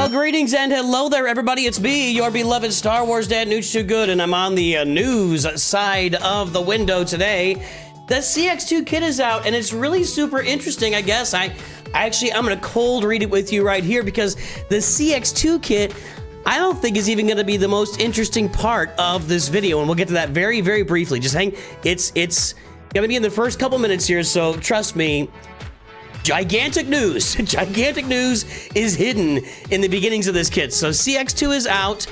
Well, greetings and hello there, everybody. It's me, your beloved Star Wars dad, Nooch Too Good, and I'm on the news side of the window today. The CX-2 kit is out, and it's really super interesting, I guess. I'm going to cold read it with you right here because the CX-2 kit, I don't think is even going to be the most interesting part of this video, and we'll get to that very, very briefly. Just hang. It's going to be in the first couple minutes here, so trust me. Gigantic news is hidden in the beginnings of this kit. So CX-2 is out,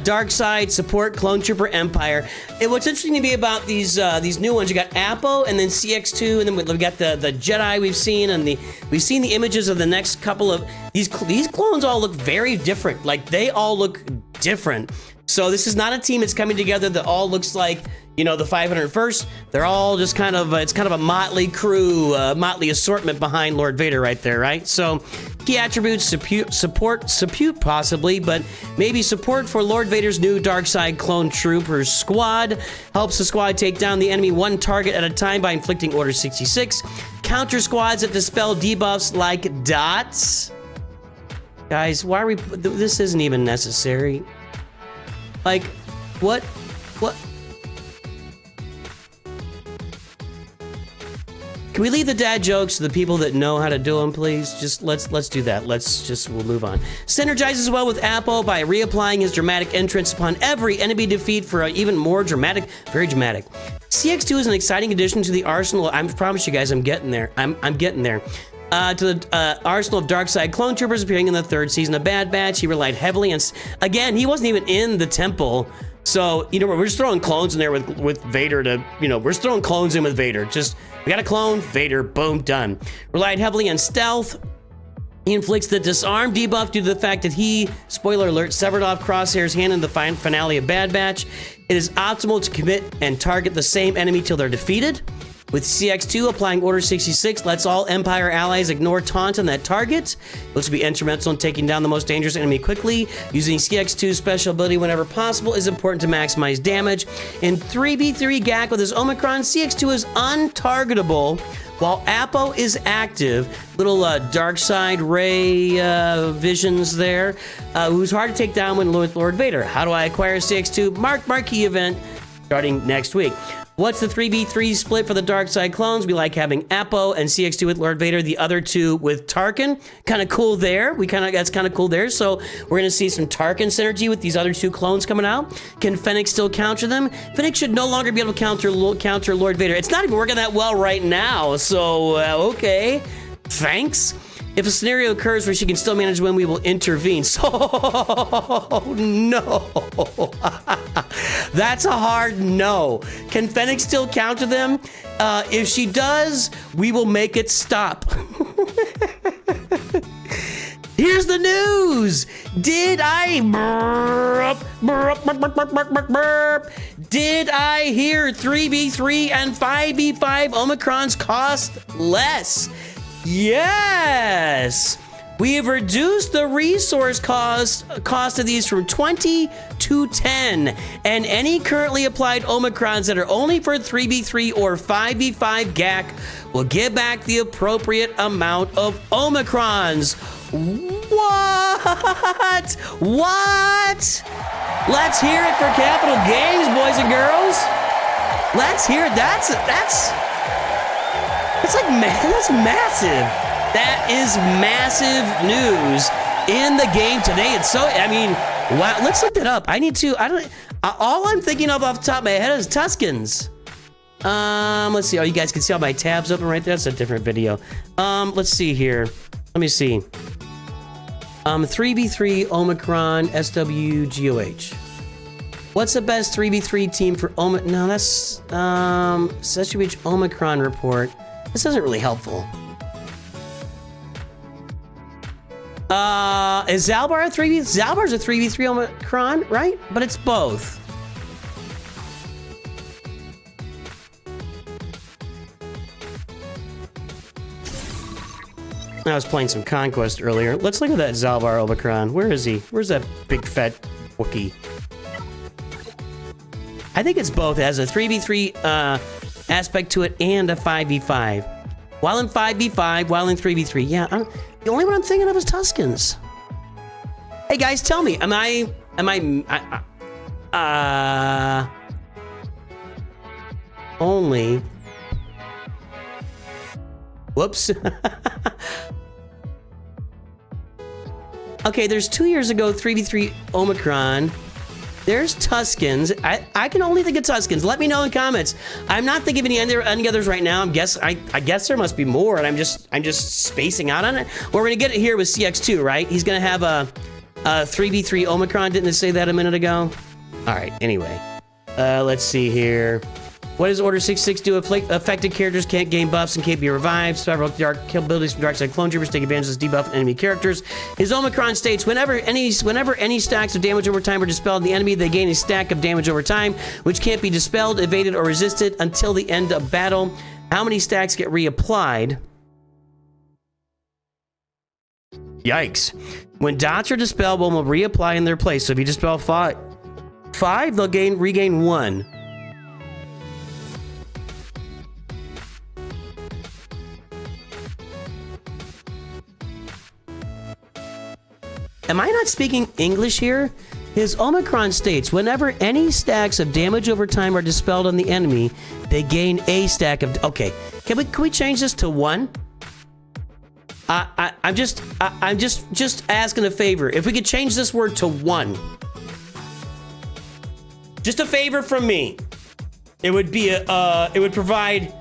Dark Side, Support, Clone Trooper, Empire. And what's interesting to me about these new ones, you got Apo and then CX-2, and then we got the Jedi we've seen, and we've seen the images of the next couple of these clones. All look very different. Like, they all look different. So this is not a team that's coming together that all looks like, you know, the 501st. They're all just kind of, it's kind of a motley crew, motley assortment behind Lord Vader right there, right? So key attributes, support possibly, but maybe support for Lord Vader's new Dark Side Clone Troopers squad. Helps the squad take down the enemy one target at a time by inflicting Order 66. Counter squads that dispel debuffs like dots. Guys, why are we, this isn't even necessary. Like, what? Can we leave the dad jokes to the people that know how to do them, please? Just let's do that. We'll move on. Synergizes well with Apo by reapplying his dramatic entrance upon every enemy defeat for an even more dramatic, very dramatic. CX-2 is an exciting addition to the arsenal. I promise you guys, I'm getting there. I'm getting there. To the arsenal of Dark Side Clone Troopers appearing in the third season of Bad Batch. He relied heavily on, again, he wasn't even in the temple. So, you know, we're just throwing clones in there with Vader to, you know, we're just throwing clones in with Vader. Just, we got a clone, Vader, boom, done. Relied heavily on stealth. He inflicts the disarm debuff due to the fact that he, spoiler alert, severed off Crosshair's hand in the finale of Bad Batch. It is optimal to commit and target the same enemy till they're defeated. With CX-2 applying Order 66, lets all Empire allies ignore taunt on that target. Looks to be instrumental in taking down the most dangerous enemy quickly. Using CX-2's special ability whenever possible is important to maximize damage. In 3v3 GAC with his Omicron, CX-2 is untargetable while Apo is active. Little Dark Side Ray visions there, who's hard to take down when with Lord Vader. How do I acquire CX-2? Marquee event starting next week. What's the 3v3 split for the Dark Side clones? We like having Apo and CX-2 with Lord Vader, the other two with Tarkin. Kind of cool there. That's kind of cool there. So we're gonna see some Tarkin synergy with these other two clones coming out. Can Fennec still counter them? Fennec should no longer be able to counter Lord Vader. It's not even working that well right now. So okay, thanks. If a scenario occurs where she can still manage when we will intervene. So, no. That's a hard no. Can Fennec still counter them? If she does, we will make it stop. Here's the news. Did I hear 3v3 and 5v5 Omicrons cost less? Yes! We have reduced the resource cost of these from 20 to 10, and any currently applied Omicrons that are only for 3v3 or 5v5 GAC will get back the appropriate amount of Omicrons. What? Let's hear it for Capital Games, boys and girls. Let's hear it. That's like, man, that's massive. That is massive news in the game today. It's so, I mean, wow. Let's look that up. All I'm thinking of off the top of my head is Tuskens. Let's see. Oh, you guys can see all my tabs open right there. That's a different video. Let's see here. Let me see. 3v3 Omicron SWGOH. What's the best 3v3 team for Omicron? No, that's SWH Omicron report. This isn't really helpful. Is Zalbar a 3v? Zalbar's a 3v3 Omicron, right? But it's both. I was playing some Conquest earlier. Let's look at that Zalbar Omicron. Where is he? Where's that big fat Wookiee? I think it's both. It has a 3v3 aspect to it and a 5v5. While in 5v5, while in 3v3. Yeah, the only one I'm thinking of is Tuskens. Hey guys, tell me, am I only... Whoops. Okay, there's 2 years ago, 3v3 Omicron. There's Tuscans. I can only think of Tuscans. Let me know in comments. I'm not thinking of any others right now. I guess there must be more, and I'm just spacing out on it. Well, we're gonna get it here with CX-2, right? He's gonna have a 3v3 Omicron. Didn't it say that a minute ago? All right. Anyway, let's see here. What does Order 66 do? Affected characters can't gain buffs and can't be revived. Several dark abilities from Dark Side clone troopers take advantage of this debuff enemy characters. His Omicron states, whenever any stacks of damage over time are dispelled in the enemy, they gain a stack of damage over time, which can't be dispelled, evaded, or resisted until the end of battle. How many stacks get reapplied? Yikes. When dots are dispelled, one will reapply in their place. So if you dispel five, they'll regain one. Am I not speaking English here? His Omicron states, whenever any stacks of damage over time are dispelled on the enemy, they gain a stack of... Okay, can we change this to 1? I'm just asking a favor. If we could change this word to 1. Just a favor from me. It would be it would provide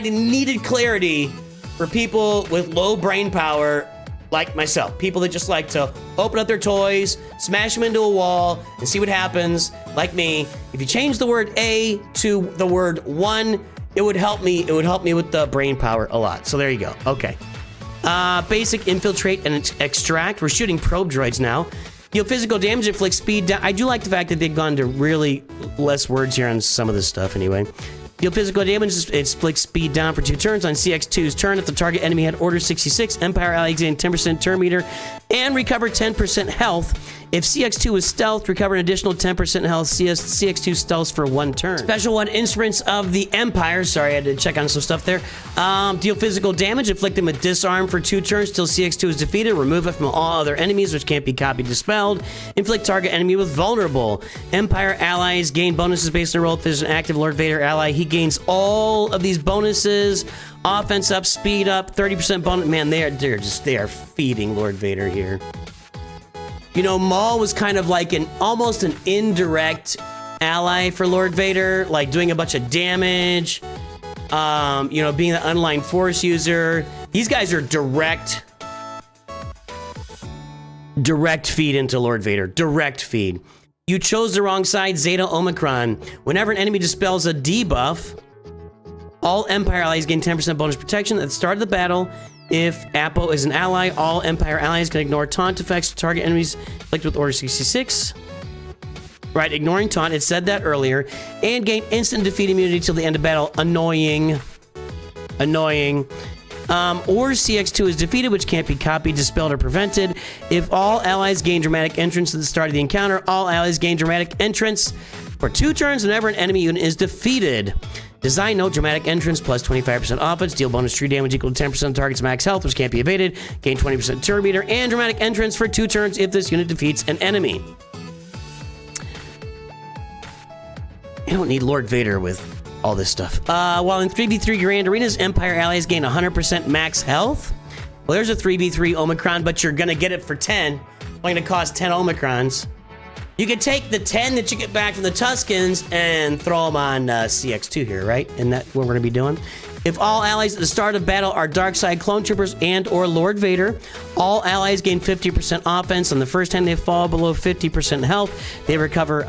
needed clarity for people with low brain power like myself, people that just like to open up their toys, smash them into a wall, and see what happens, like me. If you change the word A to the word 1, it would help me. It would help me with the brain power a lot. So there you go. Okay. Basic infiltrate and extract. We're shooting probe droids now. Deal physical damage, inflict speed down. I do like the fact that they've gone to really less words here on some of this stuff anyway. Deal physical damage, it inflicts speed down for 2 turns. On CX-2's turn, if the target enemy had Order 66, Empire allies gain 10% turn meter and recover 10% health. If CX-2 is stealth, recover an additional 10% health. CX-2 stealths for 1 turn. Special 1 instruments of the Empire. Sorry, I had to check on some stuff there. Deal physical damage, inflict them with disarm for 2 turns till CX-2 is defeated. Remove it from all other enemies, which can't be copied, dispelled. Inflict target enemy with vulnerable. Empire allies gain bonuses based on roll. If there's an active Lord Vader ally, he gains all of these bonuses. Offense up, speed up, 30% bonus. Man, they are feeding Lord Vader here. You know, Maul was kind of like almost an indirect ally for Lord Vader, like doing a bunch of damage, you know, being an unaligned force user. These guys are direct feed into Lord Vader, direct feed. You chose the wrong side, Zeta Omicron. Whenever an enemy dispels a debuff, all Empire allies gain 10% bonus protection at the start of the battle. If Apo is an ally, all Empire allies can ignore taunt effects to target enemies inflicted with Order 66. Right, ignoring taunt, it said that earlier. And gain instant defeat immunity till the end of battle. Annoying. Or CX-2 is defeated, which can't be copied, dispelled, or prevented. If all allies gain dramatic entrance at the start of the encounter, all allies gain dramatic entrance for 2 turns whenever an enemy unit is defeated. Design note, dramatic entrance plus 25% offense, deal bonus true damage equal to 10% of target's max health, which can't be evaded, gain 20% turn meter, and dramatic entrance for 2 turns if this unit defeats an enemy. I don't need Lord Vader with all this stuff. While in 3v3 Grand Arenas, Empire allies gain 100% max health. Well, there's a 3v3 Omicron, but you're gonna get it for 10. It's going to cost 10 Omicrons. You can take the 10 that you get back from the Tuscans and throw them on CX-2 here, right? And that's what we're going to be doing. If all allies at the start of battle are Dark Side clone troopers and or Lord Vader, all allies gain 50% offense. On the first time they fall below 50% health, they recover...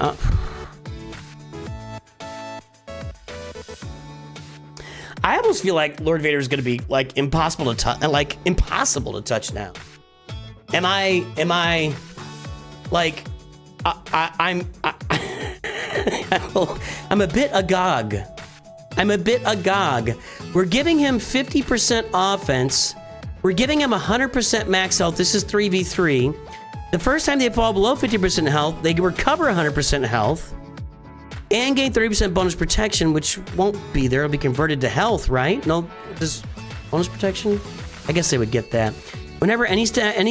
I almost feel like Lord Vader is going to be like impossible to touch now. Am I like... I'm a bit agog. We're giving him 50% offense. We're giving him 100% max health. This is 3v3. The first time they fall below 50% health, they recover 100% health and gain 30% bonus protection, which won't be there. It'll be converted to health, right? No, this bonus protection? I guess they would get that. Whenever any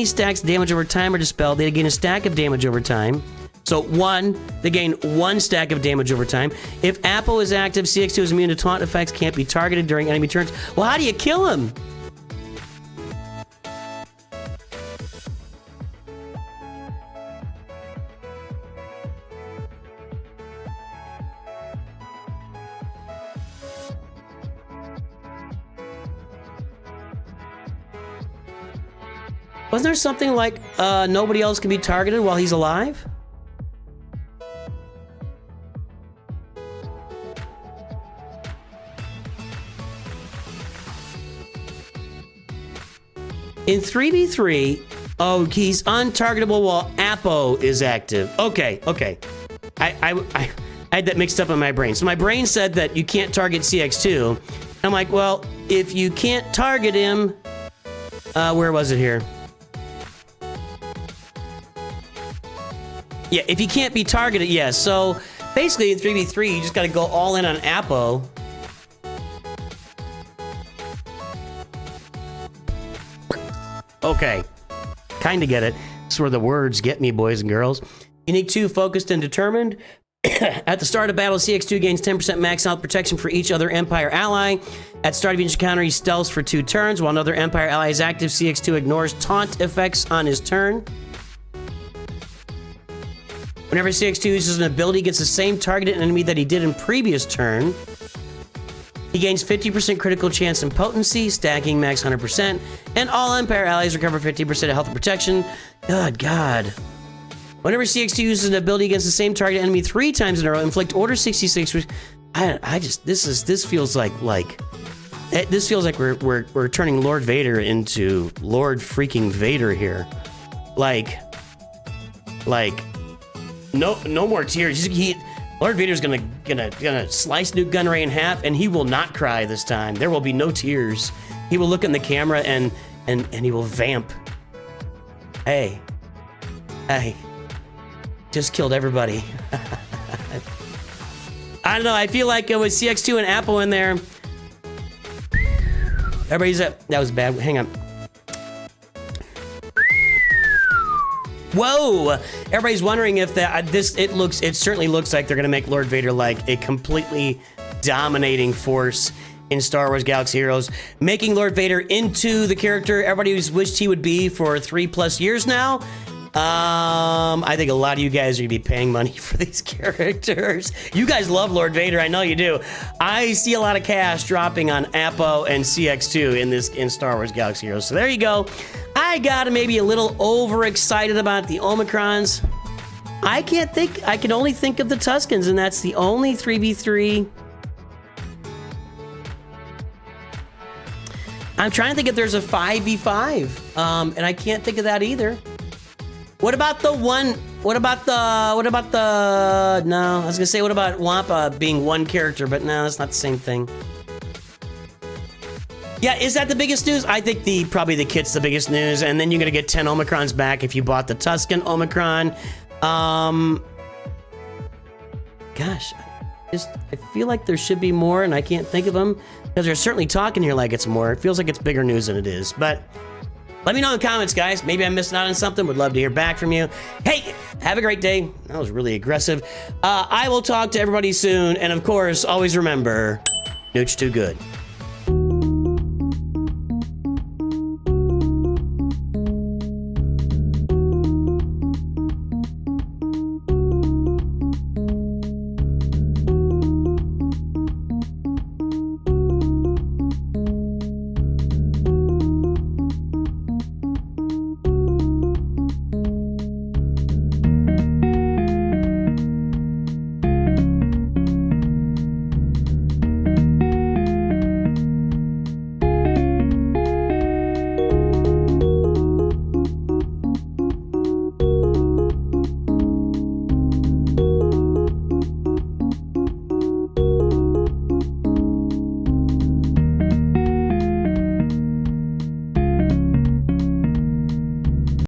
stacks damage over time are dispelled, they gain a stack of damage over time. So they gain 1 stack of damage over time. If Apple is active, CX-2 is immune to taunt effects, can't be targeted during enemy turns. Well, how do you kill him? Wasn't there something like nobody else can be targeted while he's alive? In 3v3, oh, he's untargetable while Apo is active. Okay. I had that mixed up in my brain. So my brain said that you can't target CX-2. I'm like, well, if you can't target him, where was it here? Yeah, if he can't be targeted, yes. So basically in 3v3, you just got to go all in on Apo. Okay, kind of get it. That's where the words get me, boys and girls. Unique 2, focused and determined. At the start of battle, CX-2 gains 10% max health protection for each other Empire ally. At start of each encounter, he stealths for 2 turns. While another Empire ally is active, CX-2 ignores taunt effects on his turn. Whenever CX-2 uses an ability against the same targeted enemy that he did in previous turn, he gains 50% critical chance and potency, stacking max 100%, and all Empire allies recover 50% of health and protection. Good God. Whenever CX-2 uses an ability against the same target enemy 3 times in a row, inflict order 66. This feels like we're turning Lord Vader into Lord freaking Vader here. Like no more tears. Lord Vader's gonna slice Newt Gunray in half, and he will not cry this time. There will be no tears. He will look in the camera and he will vamp. Hey, just killed everybody. I don't know. I feel like it was CX-2 and Apple in there. Everybody's up. That was bad. Hang on. Whoa! Everybody's wondering if it certainly looks like they're gonna make Lord Vader like a completely dominating force in Star Wars Galaxy Heroes, making Lord Vader into the character everybody's wished he would be for 3+ years now. I think a lot of you guys are gonna be paying money for these characters. You guys love Lord Vader, I know you do. I see a lot of cash dropping on Apo and CX-2 in Star Wars Galaxy Heroes. So there you go. I got maybe a little overexcited about the Omicrons. I can only think of the Tuskens, and that's the only 3v3. I'm trying to think if there's a 5v5, and I can't think of that either. What about the, no, I was gonna say, what about Wampa being one character, but no, that's not the same thing. Yeah, is that the biggest news? I think probably the kit's the biggest news, and then you're gonna get 10 Omicrons back if you bought the Tusken Omicron. Gosh, I feel like there should be more, and I can't think of them, because they're certainly talking here like it's more. It feels like it's bigger news than it is, but let me know in the comments, guys. Maybe I'm missing out on something. Would love to hear back from you. Hey, have a great day. That was really aggressive. I will talk to everybody soon, and of course, always remember, Nooch too good.